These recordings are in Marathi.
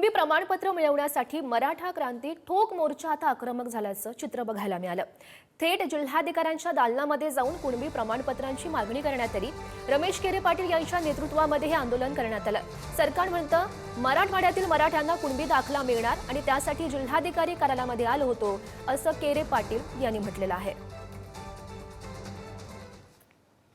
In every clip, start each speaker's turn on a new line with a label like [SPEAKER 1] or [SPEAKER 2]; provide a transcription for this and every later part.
[SPEAKER 1] कुणबी प्रमाणपत्र मिळवण्यासाठी मराठा क्रांती ठोक मोर्चा आता आक्रमक झाल्याचं चित्र बघायला मिळालं। थेट जिल्हाधिकाऱ्यांच्या दालनामध्ये जाऊन कुणबी प्रमाणपत्रांची मागणी करण्यात आली। रमेश केरे पाटील यांच्या नेतृत्वामध्ये हे आंदोलन करण्यात आलं। सरकार म्हणतं मराठवाड्यातील मराठ्यांना कुणबी दाखला मिळणार आणि त्यासाठी जिल्हाधिकारी कार्यालयामध्ये आलो होतो असं केरे पाटील यांनी म्हटलेलं आहे।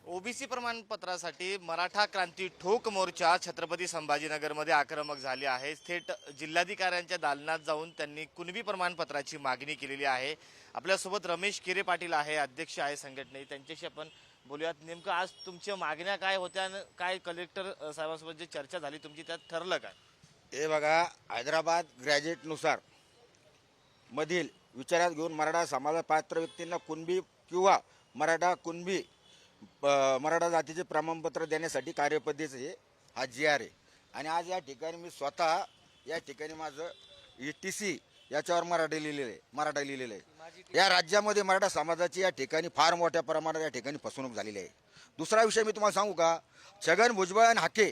[SPEAKER 2] ओबीसी प्रमाणपत्रासाठी मराठा क्रांती ठोक मोर्चा छत्रपती संभाजीनगरमध्ये आक्रमक झाले आहे। थेट जिल्हाधिकाऱ्यांच्या दालनात जाऊन त्यांनी कुणबी प्रमाणपत्राची मागणी केलेली आहे। आपल्यासोबत रमेश केरे पाटील आहे, अध्यक्ष आहे संघटनेचे, त्यांच्याशी आपण बोलूयात। नेमकं आज तुमच्या मागण्या काय होत्या आणि काय कलेक्टर साहेबांसोबत जी चर्चा झाली तुमची त्यात ठरलं काय?
[SPEAKER 3] हे बघा, हैदराबाद ग्रॅज्युएटनुसार मधील विचारात घेऊन मराठा समाजात पात्र व्यक्तींना कुणबी किंवा मराठा जातीचे प्रमाणपत्र देण्यासाठी कार्यपद्धतीचे हा GR आहे। आणि आज या ठिकाणी मी स्वतः या ठिकाणी माझं ETC याच्यावर मराठा लिहिलेलं आहे। या राज्यामध्ये मराठा समाजाची या ठिकाणी फार मोठ्या प्रमाणात या ठिकाणी फसवणूक झालेली आहे। दुसरा विषय मी तुम्हाला सांगू का, छगन भुजबळ आणि हाके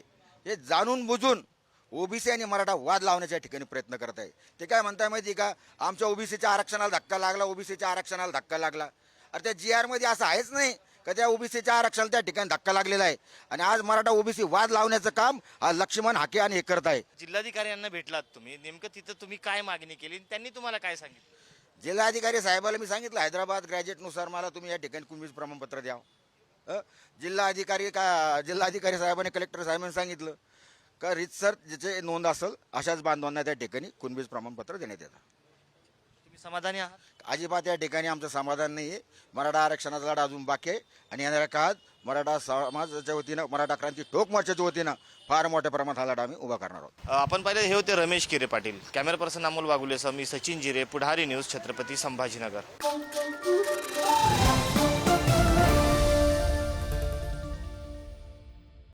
[SPEAKER 3] हे जाणून बुजून ओबीसी आणि मराठा वाद लावण्याच्या ठिकाणी प्रयत्न करत आहे। ते काय म्हणताय माहिती का, आमच्या ओबीसीच्या आरक्षणाला धक्का लागला, ओबीसीच्या आरक्षणाला धक्का लागला। अरे त्या GR मध्ये असं आहेच नाही का त्या ओबीसीच्या आरक्षणाला त्या ठिकाणी धक्का लागलेला आहे। आणि आज मराठा ओबीसी वाद लावण्याचं काम हा लक्ष्मण हाके आणि हे करत आहे।
[SPEAKER 2] जिल्हाधिकाऱ्यांना भेटलात तुम्ही, नेमकं तिथं तुम्ही काय मागणी केली, त्यांनी तुम्हाला काय सांगितलं?
[SPEAKER 3] जिल्हाधिकारी साहेबाला मी सांगितलं हैदराबाद ग्रॅज्युएटनुसार मला तुम्ही या ठिकाणी कुणबीचं प्रमाणपत्र द्या। जिल्हाधिकारी साहेबांनी कलेक्टर साहेबांनी सांगितलं का रीतसर ज्याचे नोंद असेल अशाच बांधवांना त्या ठिकाणी कुणबीचं प्रमाणपत्र देण्यात येतं।
[SPEAKER 2] तुम्ही समाधानी आहात?
[SPEAKER 3] अजिबात या ठिकाणी आमचं समाधान नाही आहे। मराठा आरक्षणाचा लढा अजून बाकी आहे आणि येणाऱ्या काळात मराठा समाजाच्या वतीनं, मराठा क्रांती ठोक मोर्चाच्या वतीनं फार मोठ्या प्रमाणात हा लढा आम्ही उभा करणार आहोत।
[SPEAKER 2] आपण पाहिले हे होते रमेश केरे पाटील। कॅमेरा पर्सन अमोल वागुलेसह मी सचिन जिरे, पुढारी न्यूज, छत्रपती संभाजीनगर।